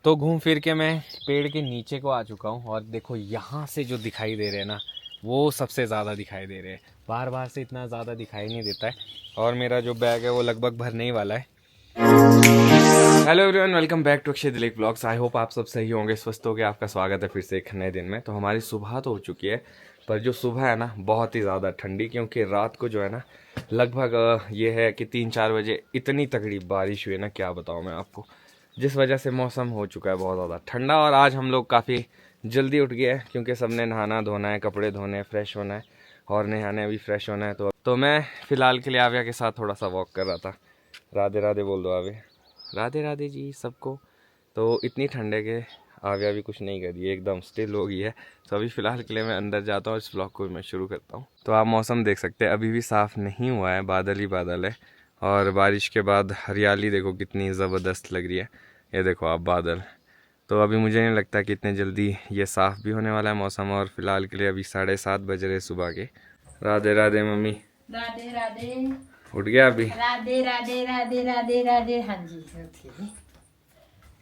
तो घूम फिर के मैं पेड़ के नीचे को आ चुका हूँ और देखो यहाँ से जो दिखाई दे रहे हैं ना वो सबसे ज़्यादा दिखाई दे रहे हैं। बाहर बाहर से इतना ज़्यादा दिखाई नहीं देता है। और मेरा जो बैग है वो लगभग भरने ही वाला है। Hello everyone, welcome back to Akshay Dilip blogs. I hope आप सब सही होंगे, स्वस्थ होंगे। आपका स्वागत है फिर से एक नए दिन में। तो हमारी सुबह तो हो चुकी है, पर जो सुबह है ना बहुत ही ज़्यादा ठंडी, क्योंकि रात को जो है ना लगभग ये है कि 3-4 बजे इतनी तगड़ी बारिश हुई ना, क्या बताऊँ मैं आपको, जिस वजह से मौसम हो चुका है बहुत ज़्यादा ठंडा। और आज हम लोग काफ़ी जल्दी उठ गए हैं क्योंकि सबने नहाना धोना है, कपड़े धोने हैं, फ्रेश होना है और नहाने अभी फ्रेश होना है। तो मैं फ़िलहाल के लिए आव्या के साथ थोड़ा सा वॉक कर रहा था। राधे राधे बोल दो आव्या। राधे राधे जी सबको। तो इतनी ठंडे के आव्या भी कुछ नहीं कर रही है, एकदम स्टिल हो गई है। तो अभी फ़िलहाल के लिए मैं अंदर जाता हूँ, इस ब्लॉग को मैं शुरू करता हूँ। तो आप मौसम देख सकते हैं, अभी भी साफ़ नहीं हुआ है, बादल ही बादल है। और बारिश के बाद हरियाली देखो कितनी ज़बरदस्त लग रही है। ये देखो आप बादल। तो अभी मुझे नहीं लगता कि इतने जल्दी ये साफ़ भी होने वाला है मौसम। और फ़िलहाल के लिए अभी 7:30 बज रहे सुबह के। राधे राधे मम्मी। राधे राधे। उठ गया अभी? राधे राधे राधे राधे राधे। हाँ जी,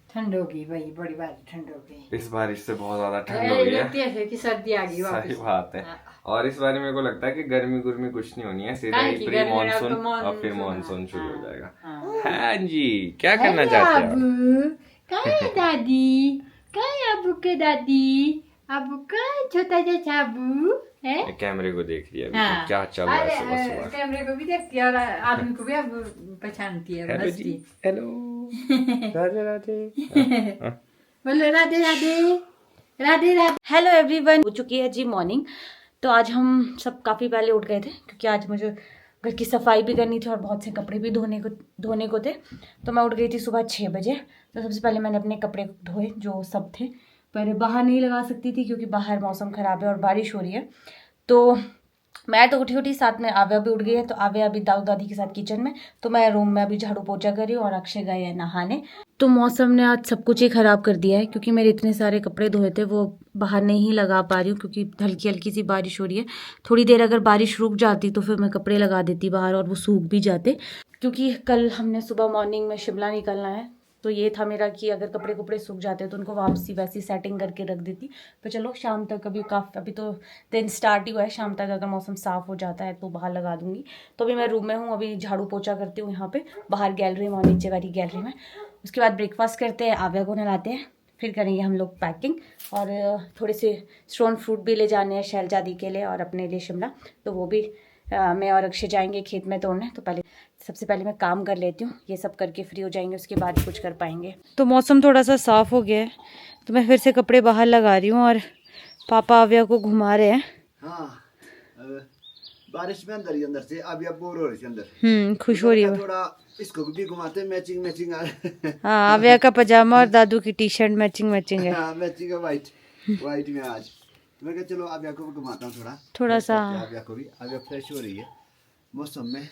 ठंड हो गई भाई, बड़ी बात ठंड हो गई। इस बारिश से बहुत ज्यादा ठंड हो गई है कि सर्दी आ गई वापस। सही बात है। और इस बार मेरे को लगता है कि गर्मी गुर्मी कुछ नहीं होनी है, सीधा ही प्री मानसून और फिर मानसून शुरू हो जाएगा। हाँ जी, क्या करना चाहते हैं आप? दादी अबू के दादी, अबू का छोटा सा साबू है। कैमरे को देख रही है अभी। हाँ। तो क्या चल रहा है सुबह सुबह? कैमरे को भी देखती है और आदमी को भी अब पहचानती है। हेलो जी, हेलो राधे राधे। बोलो राधे राधे राधे राधे। हेलो एवरीवन, हो चुकी है जी मॉर्निंग। तो आज हम सब काफ़ी पहले उठ गए थे क्योंकि आज मुझे घर की सफाई भी करनी थी और बहुत से कपड़े भी धोने को थे। तो मैं उठ गई थी सुबह 6 बजे। तो सबसे पहले मैंने अपने कपड़े धोए जो सब थे, पर बाहर नहीं लगा सकती थी क्योंकि बाहर मौसम ख़राब है और बारिश हो रही है। तो मैं तो उठी साथ में आव्या भी उठ गई है। तो आव्या अभी दाऊ दादी के साथ किचन में, तो मैं रूम में अभी झाड़ू पोछा कर रही हूँ और अक्षय गए हैं नहाने। तो मौसम ने आज सब कुछ ही ख़राब कर दिया है क्योंकि मेरे इतने सारे कपड़े धोए थे वो बाहर नहीं लगा पा रही हूँ क्योंकि हल्की हल्की सी बारिश हो रही है। थोड़ी देर अगर बारिश रुक जाती तो फिर मैं कपड़े लगा देती बाहर और वो सूख भी जाते, क्योंकि कल हमने सुबह मॉर्निंग में शिमला निकलना है। तो ये था मेरा कि अगर कपड़े कुपड़े सूख जाते तो उनको वापसी वैसी सेटिंग करके रख देती। तो चलो शाम तक अभी तो दिन स्टार्ट ही हुआ है, शाम तक अगर मौसम साफ़ हो जाता है तो बाहर लगा दूंगी। तो अभी मैं रूम में हूँ, अभी झाड़ू पोछा करती हूँ यहाँ पे बाहर गैलरी में और नीचे वाली गैलरी में। उसके बाद ब्रेकफास्ट करते हैं, आव्या को नहलाते हैं, फिर करेंगे हम लोग पैकिंग। और थोड़े से स्टोन फ्रूट भी ले जाने हैं शैलजादी के लिए और अपने लिए शिमला। तो वो भी मैं और अक्षय जाएंगे खेत में तोड़ने। तो सबसे पहले मैं काम कर लेती हूँ, ये सब करके फ्री हो जाएंगे, उसके बाद कुछ कर पाएंगे। तो मौसम थोड़ा सा साफ़ हो गया है तो मैं फिर से कपड़े बाहर लगा रही हूँ और पापा आव्या को घुमा रहे हैं। हाँ, बारिश में अंदर से आव्या बोर हो रही थी अंदर। खुश हो रही है थोड़ा इसको भी घुमाते, मैचिंग हाँ, आव्या का पजामा और दादू की टी शर्ट मैचिंग है। हाँ, मैचिंग है, वाइट में आज। मैं कहा चलो आव्या को भी घुमाता हूँ थोड़ा सा। आव्या को भी, आव्या फ्रेश हो रही है मौसम में,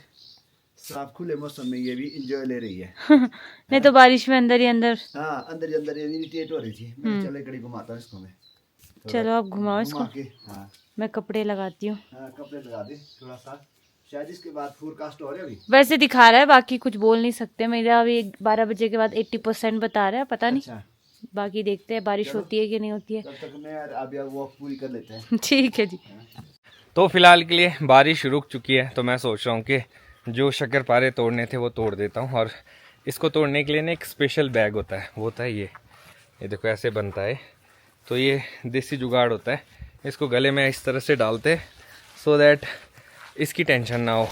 साफ खुले मौसम में ये भी इंजॉय ले रही है। नहीं तो बारिश में अंदर ही अंदर। हाँ, अंदर इरिटेट हो रही थी। मैं चलो कड़ी घुमाता हूँ इसको मैं। चलो आप घुमाओ इसको। हाँ, मैं कपड़े लगाती हूँ। हाँ, कपड़े लगा दे थोड़ा सा, शायद इसके बाद फोरकास्ट हो रहा है अभी। वैसे दिखा रहा है, बाकी कुछ बोल नहीं सकते। मेरा अभी 12 बजे के बाद 80% बता रहा है, पता नहीं। अच्छा। बाकी देखते हैं बारिश होती है कि नहीं होती है। तब तक मैं और आव्या वॉक पूरी कर लेते हैं। ठीक है जी। तो फिलहाल के लिए बारिश रुक चुकी है, तो मैं सोच रहा हूँ कि जो शक्करपारे तोड़ने थे वो तोड़ देता हूँ। और इसको तोड़ने के लिए ना एक स्पेशल बैग होता है, वो होता है ये देखो ऐसे बनता है। तो ये देसी जुगाड़ होता है, इसको गले में इस तरह से डालते सो दैट इसकी टेंशन ना हो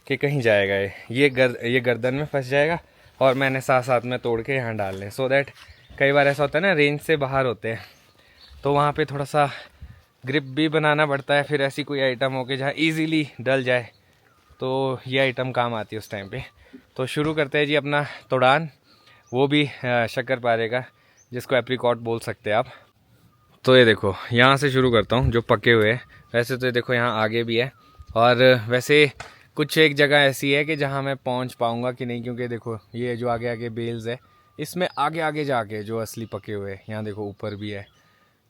कि कहीं जाएगा ये गर्दन में फंस जाएगा और मैंने साथ में तोड़ के यहाँ डाल लें। सो दैट कई बार ऐसा होता है ना, रेंज से बाहर होते हैं तो वहाँ पे थोड़ा सा ग्रिप भी बनाना पड़ता है। फिर ऐसी कोई आइटम हो कि जहाँ ईजीली डल जाए, तो ये आइटम काम आती है उस टाइम पे। तो शुरू करते हैं जी अपना तोड़ान, वो भी शक्करपारे का, जिसको एप्रिकॉट बोल सकते हैं आप। तो ये देखो यहाँ से शुरू करता हूँ जो पके हुए हैं। वैसे तो ये देखो यहाँ आगे भी है, और वैसे कुछ एक जगह ऐसी है कि जहाँ मैं पहुँच पाऊँगा कि नहीं, क्योंकि देखो ये जो आगे बेल्स है, इसमें आगे जाके जो असली पके हुए हैं, यहाँ देखो ऊपर भी है।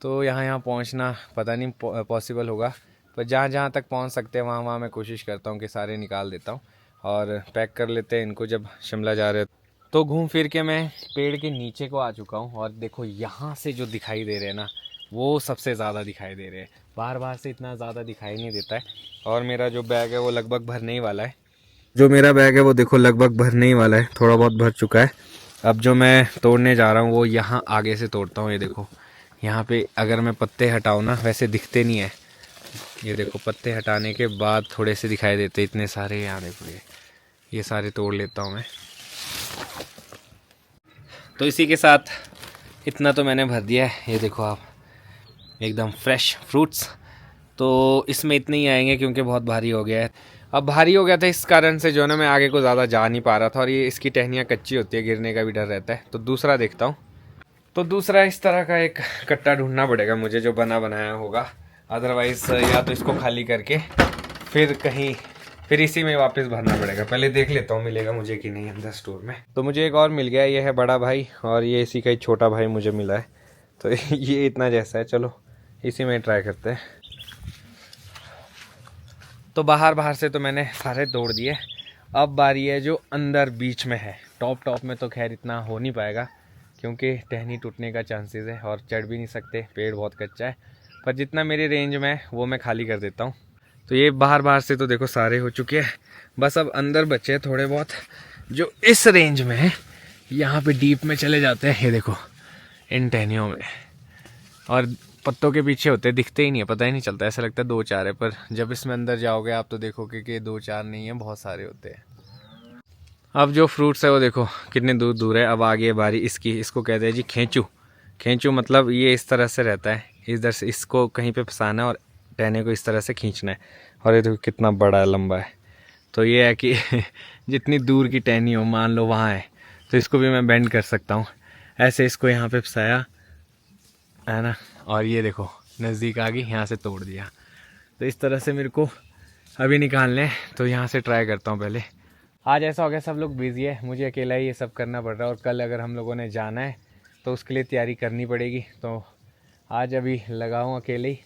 तो यहाँ पहुँचना पता नहीं पॉसिबल होगा, पर जहाँ तक पहुँच सकते हैं वहाँ मैं कोशिश करता हूँ कि सारे निकाल देता हूँ और पैक कर लेते हैं इनको जब शिमला जा रहे हैं। तो घूम फिर के मैं पेड़ के नीचे को आ चुका हूँ और देखो यहाँ से जो दिखाई दे रहे हैं ना वो सबसे ज़्यादा दिखाई दे रहे हैं। बाहर बाहर से इतना ज़्यादा दिखाई नहीं देता है। और मेरा जो बैग है वो लगभग भरने ही वाला है। जो मेरा बैग है वो देखो लगभग भरने ही वाला है, थोड़ा बहुत भर चुका है। अब जो मैं तोड़ने जा रहा हूँ वो यहाँ आगे से तोड़ता हूँ। ये देखो यहाँ पे अगर मैं पत्ते हटाऊँ ना, वैसे दिखते नहीं है। ये देखो पत्ते हटाने के बाद थोड़े से दिखाई देते, इतने सारे। यहाँ देखो ये सारे तोड़ लेता हूँ मैं। तो इसी के साथ इतना तो मैंने भर दिया है। ये देखो आप, एकदम फ्रेश फ्रूट्स। तो इसमें इतने ही आएंगे क्योंकि बहुत भारी हो गया है। अब भारी हो गया था इस कारण से जो है ना, मैं आगे को ज़्यादा जा नहीं पा रहा था। और ये इसकी टहनियाँ कच्ची होती है, गिरने का भी डर रहता है। तो दूसरा देखता हूँ। तो दूसरा इस तरह का एक कट्टा ढूंढना पड़ेगा मुझे जो बना बनाया होगा। अदरवाइज़ या तो इसको खाली करके फिर इसी में वापस भरना पड़ेगा। पहले देख लेता हूँ मिलेगा मुझे कि नहीं अंदर स्टोर में। तो मुझे एक और मिल गया, ये है बड़ा भाई और ये इसी का ही छोटा भाई मुझे मिला है। तो ये इतना जैसा है, चलो इसी में ट्राई करते हैं। तो बाहर से तो मैंने सारे तोड़ दिए। अब बारी है जो अंदर बीच में है। टॉप में तो खैर इतना हो नहीं पाएगा क्योंकि टहनी टूटने का चांसेस है और चढ़ भी नहीं सकते, पेड़ बहुत कच्चा है। पर जितना मेरी रेंज में है वो मैं खाली कर देता हूँ। तो ये बाहर से तो देखो सारे हो चुके हैं, बस अब अंदर बचे हैं थोड़े बहुत जो इस रेंज में है। यहाँ पे डीप में चले जाते हैं, ये देखो इन टहनियों में। और पत्तों के पीछे होते, दिखते ही नहीं है, पता ही नहीं चलता, ऐसा लगता है 2-4 है। पर जब इसमें अंदर जाओगे आप तो देखोगे कि 2-4 नहीं है, बहुत सारे होते हैं। अब जो फ्रूट्स है वो देखो कितने दूर दूर है। अब आ गई है बारी इसकी। इसको कहते हैं जी खींचू मतलब ये इस तरह से रहता है, इधर से इसको कहीं पे फंसाना है और टहने को इस तरह से खींचना है। और ये देखो कितना बड़ा लंबा है। तो ये है कि जितनी दूर की टहनी हो, मान लो वहाँ है, तो इसको भी मैं बेंड कर सकता हूँ। ऐसे इसको यहाँ पे फंसाया है ना, और ये देखो नज़दीक आ गई, यहाँ से तोड़ दिया। तो इस तरह से मेरे को अभी निकालने हैं। तो यहाँ से ट्राई करता हूँ पहले। आज ऐसा हो गया सब लोग बिज़ी है, मुझे अकेला ही ये सब करना पड़ रहा है। और कल अगर हम लोगों ने जाना है तो उसके लिए तैयारी करनी पड़ेगी। तो आज अभी लगा हूँ अकेले ही,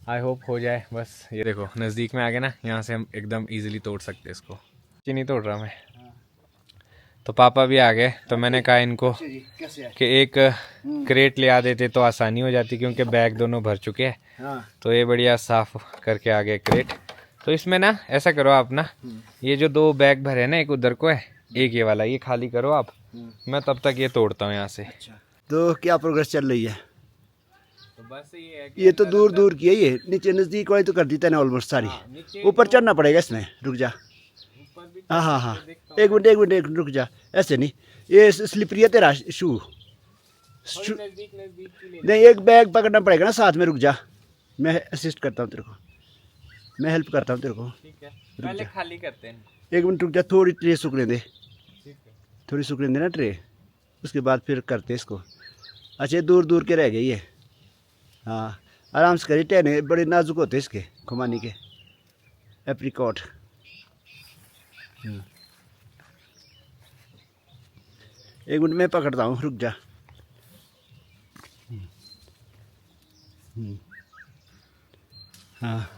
आई होप हो जाए बस। ये देखो नज़दीक में आ गए ना, यहाँ से हम एकदम ईजिली तोड़ सकते हैं इसको। नहीं तोड़ रहा मैं। तो पापा भी आ गए, तो मैंने कहा इनको कि एक क्रेट ले आ देते तो आसानी हो जाती क्योंकि बैग दोनों भर चुके हैं। तो ये बढ़िया साफ करके आ गए क्रेट। तो इसमें ना ऐसा करो आप ना, ये जो 2 बैग भरे ना, एक उधर को है एक ये वाला, ये खाली करो आप। मैं तब तक ये तोड़ता हूँ यहाँ से। तो क्या प्रोग्रेस चल रही है? तो बस ये है कि ये तो दूर दूर की है, ये नीचे नज़दीक वाली तो कर दी तैने ऑलमोस्ट सारी। ऊपर चढ़ना पड़ेगा इसमें, रुक जा। हाँ एक मिनट रुक जा, ऐसे नहीं, ये स्लिपरी है तेरा शू। नहीं एक बैग पकड़ना पड़ेगा ना साथ में, रुक जा, मैं असिस्ट करता हूँ तेरे को, मैं हेल्प करता हूँ तेरे को। ठीक है, पहले खाली करते हैं। एक मिनट रुक जा, थोड़ी ट्रे सूखने दे, थोड़ी सूखने दे ना ट्रे, उसके बाद फिर करते इसको। अच्छा दूर दूर के रह गए ये। हाँ आराम से करिए, टहने बड़े नाजुक होते हैं इसके, खुमानी के एप्रिकॉट। एक मिनट मैं पकड़ता हूँ, रुक जा। हाँ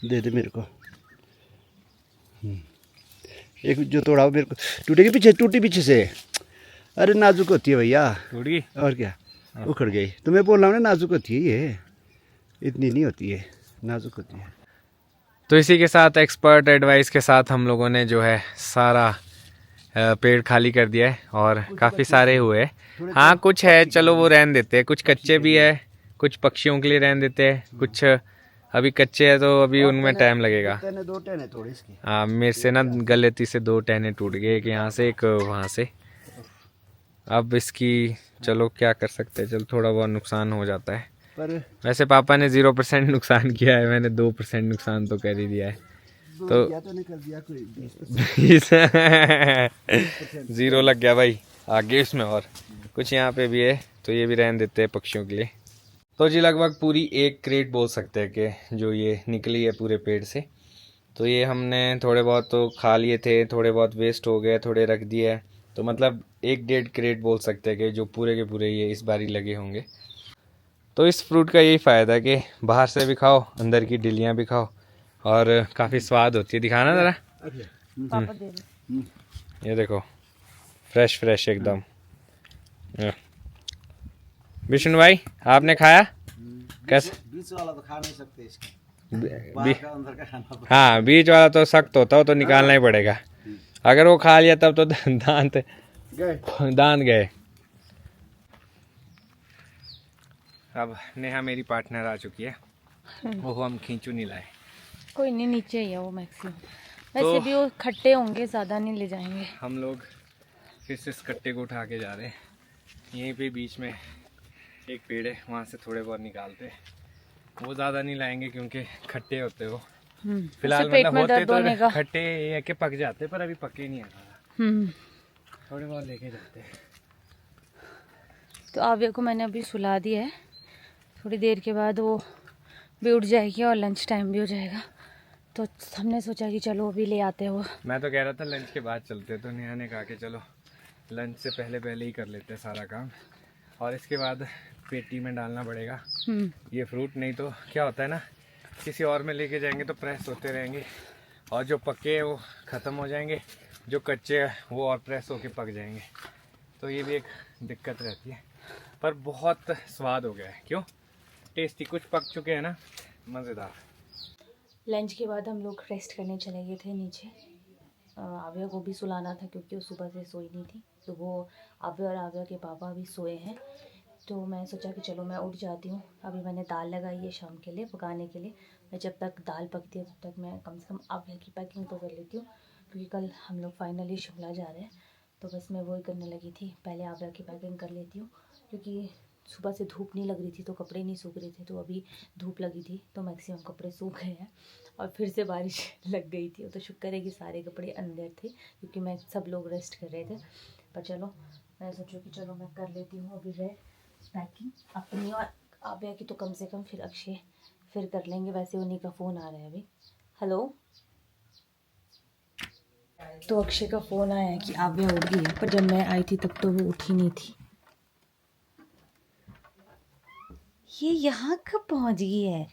दे दे मेरे को। एक जो तोड़ा हो मेरे को, टूटेगी पीछे, टूटी पीछे से। अरे नाजुक होती है भैया, टूटी और क्या, उखड़ गई। तो मैं बोल रहा हूँ ना नाजुक होती है ये, इतनी नहीं होती है, नाजुक होती है। तो इसी के साथ एक्सपर्ट एडवाइस के साथ हम लोगों ने जो है सारा पेड़ खाली कर दिया है और काफ़ी सारे हुए। हाँ कुछ है, चलो वो रहने देते हैं, कुछ कच्चे भी है, कुछ पक्षियों के लिए रहने देते हैं, कुछ अभी कच्चे है तो अभी उनमें टाइम लगेगा। 2 टहने थोड़ी इसकी। हाँ मेरे से ना गलती से 2 टहने टूट गए, एक यहाँ से एक वहाँ से। अब इसकी चलो क्या कर सकते हैं, चलो थोड़ा बहुत नुकसान हो जाता है। पर वैसे पापा ने 0% नुकसान किया है, मैंने 2% नुकसान तो कर ही दिया है। तो कर दिया कोई 0 लग गया भाई आगे इसमें। और कुछ यहाँ पे भी है तो ये भी रहने देते हैं पक्षियों के लिए। तो जी लगभग पूरी 1 क्रेट बोल सकते हैं कि जो ये निकली है पूरे पेड़ से। तो ये हमने थोड़े बहुत तो खा लिए थे, थोड़े बहुत वेस्ट हो गए, थोड़े रख दिए। तो मतलब 1-1.5 क्रेट बोल सकते हैं कि जो पूरे के पूरे ये इस बारी लगे होंगे। तो इस फ्रूट का यही फ़ायदा है कि बाहर से भी खाओ, अंदर की डिलियाँ भी खाओ और काफ़ी स्वाद होती है। दिखाना ज़रा। ये देखो फ्रेश फ्रेश एकदम। विष्णु भाई आपने खाया कैसे? बीच वाला तो खा नहीं सकते इसका, बी- अंदर का खाना पड़ता हाँ बीच वाला तो सख्त होता हो तो निकालना ही पड़ेगा। अगर वो खा लिया तब तो दांत गए। अब नेहा मेरी पार्टनर आ चुकी है, वो हम खींचू नहीं लाए। कोई नहीं, नीचे ही है वो मैक्सिमम। वैसे भी वो खट्टे होंगे, ज़्यादा नहीं ले जाएंगे। हम लोग फिर से इस कट्टे को उठा के जा रहे हैं। यहीं पे बीच में एक पेड़ है, वहाँ से थोड़े बहुत निकालते हैं। वो ज़्यादा नहीं लाएंगे क्योंकि खट्टे होते हो। फिलहाल पेट मतलब में होते दर्द होने तो का। खट्टे ये के पक जाते, पर अभी पके नहीं है। थोड़े बहुत लेके जाते हैं। तो आव्या को मैंने अभी सुला दिया है, थोड़ी देर के बाद वो भी उठ जाएगी और लंच टाइम भी हो जाएगा। तो हमने सोचा कि चलो अभी ले आते हो। मैं तो कह रहा था लंच के बाद चलते, तो नेहा ने कहा कि चलो लंच से पहले ही कर लेते हैं सारा काम, और इसके बाद पेटी में डालना पड़ेगा ये फ्रूट। नहीं तो क्या होता है ना, किसी और में लेके जाएंगे तो प्रेस होते रहेंगे, और जो पके हैं वो ख़त्म हो जाएंगे, जो कच्चे हैं वो और प्रेस होके पक जाएंगे। तो ये भी एक दिक्कत रहती है, पर बहुत स्वाद हो गया है। क्यों टेस्टी, कुछ पक चुके हैं ना, मज़ेदार। लंच के बाद हम लोग रेस्ट करने चले गए थे नीचे। आव्या को भी सुलाना था क्योंकि वो सुबह से सोई नहीं थी, तो वो आव्या और आव्या के पापा भी सोए हैं। तो मैं सोचा कि चलो मैं उठ जाती हूँ। अभी मैंने दाल लगाई है शाम के लिए पकाने के लिए। मैं जब तक दाल पकती है तब तक मैं कम से कम आव्या की पैकिंग तो कर लेती हूँ, क्योंकि कल हम लोग फाइनली शिमला जा रहे हैं। तो बस मैं वही करने लगी थी, पहले आव्या की पैकिंग कर लेती हूँ, क्योंकि सुबह से धूप नहीं लग रही थी तो कपड़े नहीं सूख रहे थे। तो अभी धूप लगी थी तो मैक्सिमम कपड़े सूख गए हैं, और फिर से बारिश लग गई थी। तो शुक्र है कि सारे कपड़े अंदर थे, क्योंकि मैं सब लोग रेस्ट कर रहे थे। पर चलो मैं सोचूं कि चलो मैं कर लेती हूँ अभी पैकिंग अपनी और आव्या की, तो कम से कम फिर अक्षय फिर कर लेंगे। वैसे उन्हीं का फ़ोन आ रहा है अभी। हेलो, तो अक्षय का फ़ोन आया है कि आव्या उठ गई है, पर जब मैं आई थी तब तो वो उठी नहीं थी। ये यहाँ कब पहुँच गई है?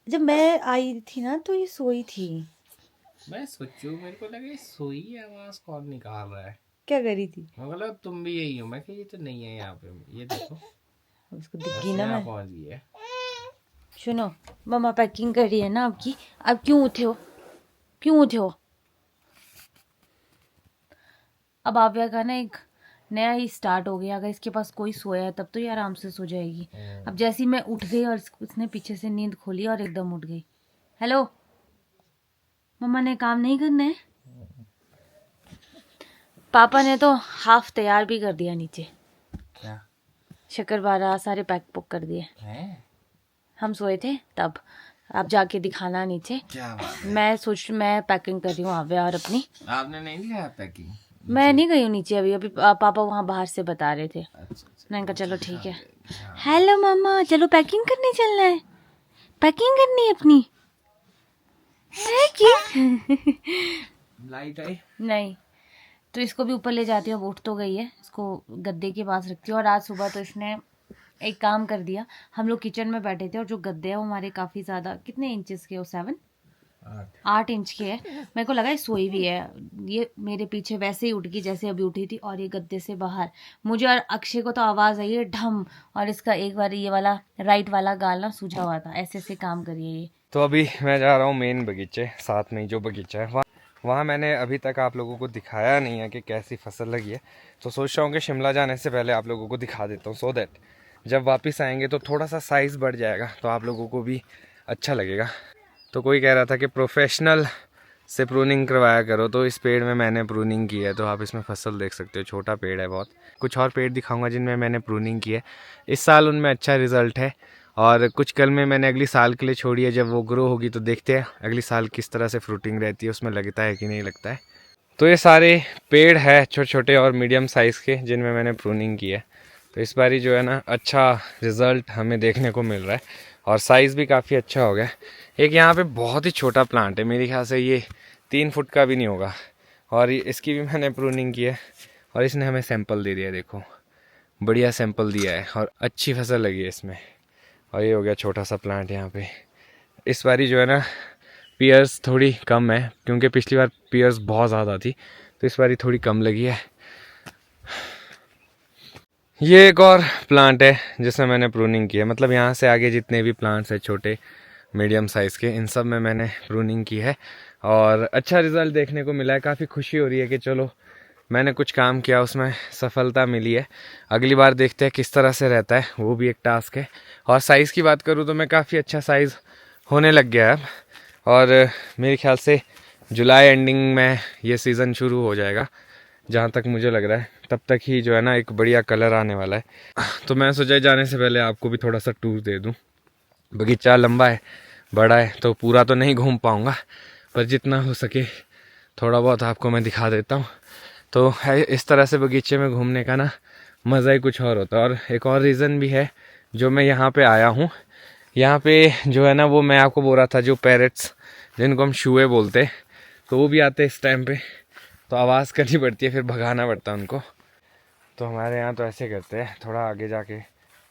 जब मैं आई थी ना तो ये सोई थी। मैं सोचू, मेरे को लगा ये सोई है, आवाज कौन निकाल रहा है। क्या करी थी? मतलब तुम भी यही हो। मैं कि ये तो नहीं है यहाँ पे, ये देखो उसको दिख गई ना मैं। पहुँच गई है। सुनो, मम्मा पैकिंग कर रही है ना आपकी। अब क्यों उठे हो, क्यों उठे हो? अब आव्या का ना एक नया ही स्टार्ट हो गया। अगर इसके पास कोई सोया है तब तो ये आराम से सो जाएगी। अब जैसे ही मैं उठ गई और उसने पीछे से नींद खोली और एकदम उठ गई। हेलो, मम्मा ने काम नहीं करना है? पापा ने तो हाफ तैयार भी कर दिया नीचे। क्या? शक्करपारा सारे पैक पुक कर दिए। हम सोए थे तब। आप जाके दिखाना नीचे। क्या बात? मैं पैकिंग कर रही हूँ आव्या और अपनी। आपने नहीं दिखाया पैकिंग? मैं नहीं गई हूँ नीचे अभी पापा वहाँ बाहर से बता रहे थे। अच्छा। मैंने कहा चलो ठीक है। हेलो मम्मा, चलो पैकिंग करने चलना है। पैकिंग करनी है अपनी। पैकिंग लाइट आई? नहीं, तो इसको भी ऊपर ले जाती हूँ। अब उठ तो गई है, इसको गद्दे के पास रखती हूँ। और आज सुबह तो इसने एक काम कर दिया। हम लोग किचन में बैठे थे और जो गद्दे हैं वो हमारे काफ़ी ज़्यादा, कितने इंचेस के? वो 8 इंच के है। मेरे को लगा ये सोई भी है। ये मेरे पीछे वैसे ही उठ गई जैसे अभी उठी थी, और ये गद्दे से बाहर। मुझे और अक्षय को तो आवाज़ आई है ढम, और इसका एक बार ये वाला राइट वाला गाल ना सूझा हुआ था। ऐसे ऐसे काम करिए ये। तो अभी मैं जा रहा हूँ मेन बगीचे, साथ में ही जो बगीचा है वहाँ मैंने अभी तक आप लोगों को दिखाया नहीं है कि कैसी फसल लगी है। तो सोच रहा हूँ कि शिमला जाने से पहले आप लोगों को दिखा देता हूँ, सो दैट जब वापस आएंगे तो थोड़ा सा साइज़ बढ़ जाएगा, तो आप लोगों को भी अच्छा लगेगा। तो कोई कह रहा था कि प्रोफेशनल से प्रूनिंग करवाया करो, तो इस पेड़ में मैंने प्रूनिंग की है। तो आप इसमें फसल देख सकते हो, छोटा पेड़ है बहुत। कुछ और पेड़ दिखाऊंगा जिनमें मैंने प्रूनिंग की है। इस साल उनमें अच्छा रिजल्ट है, और कुछ कल में मैंने अगली साल के लिए छोड़ी है। जब वो ग्रो होगी तो देखते हैं अगली साल किस तरह से फ्रूटिंग रहती है, उसमें लगता है कि नहीं लगता है। तो ये सारे पेड़ है छोटे छोटे और मीडियम साइज़ के जिनमें मैंने प्रूनिंग की है। तो इस बारी जो है ना अच्छा रिज़ल्ट हमें देखने को मिल रहा है, और साइज़ भी काफ़ी अच्छा हो गया। एक यहाँ पे बहुत ही छोटा प्लांट है, मेरे ख्याल से ये 3 फुट का भी नहीं होगा, और इसकी भी मैंने प्रूनिंग की है। और इसने हमें सैंपल दे दिया, देखो बढ़िया सैंपल दिया है, और अच्छी फसल लगी है इसमें। और ये हो गया छोटा सा प्लांट यहाँ पे। इस बारी जो है ना पियर्स थोड़ी कम है, क्योंकि पिछली बार पियर्स बहुत ज़्यादा थी, तो इस बारी थोड़ी कम लगी है। ये एक और प्लांट है जिसमें मैंने प्रूनिंग की है, मतलब यहाँ से आगे जितने भी प्लांट्स हैं छोटे मीडियम साइज़ के, इन सब में मैंने प्रूनिंग की है और अच्छा रिज़ल्ट देखने को मिला है। काफ़ी खुशी हो रही है कि चलो मैंने कुछ काम किया, उसमें सफलता मिली है। अगली बार देखते हैं किस तरह से रहता है, वो भी एक टास्क है। और साइज़ की बात करूँ तो मैं काफ़ी अच्छा साइज़ होने लग गया है अब, और मेरे ख्याल से जुलाई एंडिंग में ये सीज़न शुरू हो जाएगा जहाँ तक मुझे लग रहा है। तब तक ही जो है ना एक बढ़िया कलर आने वाला है। तो मैं सोचा जाने से पहले आपको भी थोड़ा सा टूर दे दूँ। बगीचा लंबा है, बड़ा है, तो पूरा तो नहीं घूम पाऊँगा, पर जितना हो सके थोड़ा बहुत आपको मैं दिखा देता हूँ। तो है इस तरह से बगीचे में घूमने का ना मज़ा ही कुछ और होता है। और एक और रीज़न भी है जो मैं यहाँ पे आया हूँ, यहाँ पे जो है ना वो मैं आपको बोल रहा था, जो पैरेट्स जिनको हम शूए बोलते, तो वो भी आते इस टाइम पे, तो आवाज़ करनी पड़ती है, फिर भगाना पड़ता है उनको। तो हमारे यहाँ तो ऐसे करते हैं, थोड़ा आगे जाके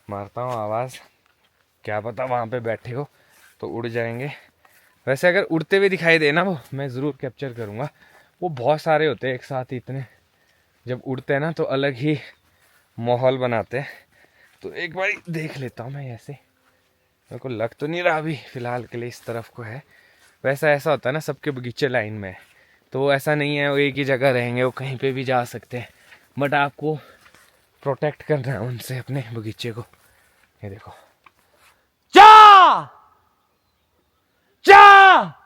मारता हूँ आवाज़, क्या पता वहाँ पे बैठे हो तो उड़ जाएंगे। वैसे अगर उड़ते हुए दिखाई दे ना वो मैं ज़रूर कैप्चर करूँगा। वो बहुत सारे होते हैं एक साथ ही, इतने जब उड़ते हैं ना तो अलग ही माहौल बनाते हैं। तो एक बार देख लेता हूँ मैं ऐसे, मेरे को लग तो नहीं रहा अभी फ़िलहाल के लिए इस तरफ को है। वैसा ऐसा होता है ना सबके बगीचे लाइन में, तो ऐसा नहीं है वो एक ही जगह रहेंगे, वो कहीं पे भी जा सकते हैं, बट आपको प्रोटेक्ट करना है उनसे अपने बगीचे को। ये देखो, चा चा,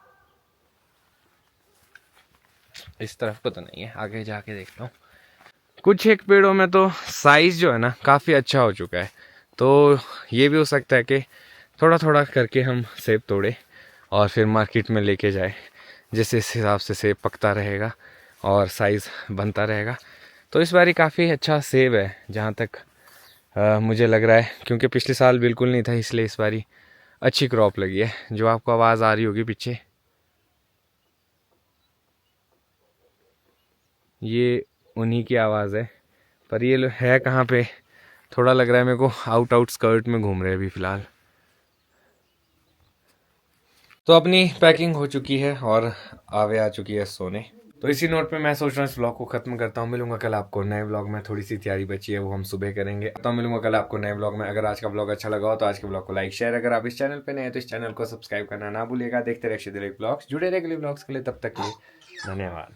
इस तरफ को तो नहीं है, आगे जाके देखता हूँ। कुछ एक पेड़ों में तो साइज जो है ना काफ़ी अच्छा हो चुका है, तो ये भी हो सकता है कि थोड़ा थोड़ा करके हम सेब तोड़े और फिर मार्केट में लेके जाए, जिस हिसाब से सेब पकता रहेगा और साइज़ बनता रहेगा। तो इस बारी काफ़ी अच्छा सेब है जहाँ तक मुझे लग रहा है, क्योंकि पिछले साल बिल्कुल नहीं था, इसलिए इस बारी अच्छी क्रॉप लगी है। जो आपको आवाज़ आ रही होगी पीछे, ये उन्हीं की आवाज़ है, पर ये है कहाँ पे, थोड़ा लग रहा है मेरे को आउट स्कर्ट में घूम रहे हैं अभी फ़िलहाल। तो अपनी पैकिंग हो चुकी है और आवे आ चुकी है सोने। तो इसी नोट पे मैं सोच रहा हूँ इस ब्लॉग को खत्म करता हूँ। मिलूंगा कल आपको नए ब्लॉग में, थोड़ी सी तैयारी बची है वो हम सुबह करेंगे। तो मिलूंगा कल आपको नए ब्लॉग में। अगर आज का ब्लॉग अच्छा लगा हो तो आज के ब्लॉग को लाइक शेयर, अगर आप इस चैनल पे नए हैं तो इस चैनल को सब्सक्राइब करना ना भूलिएगा। देखते रहिए अक्षय ब्लॉग्स, जुड़े रहिए अगले ब्लॉग्स के लिए। तब तक के लिए धन्यवाद।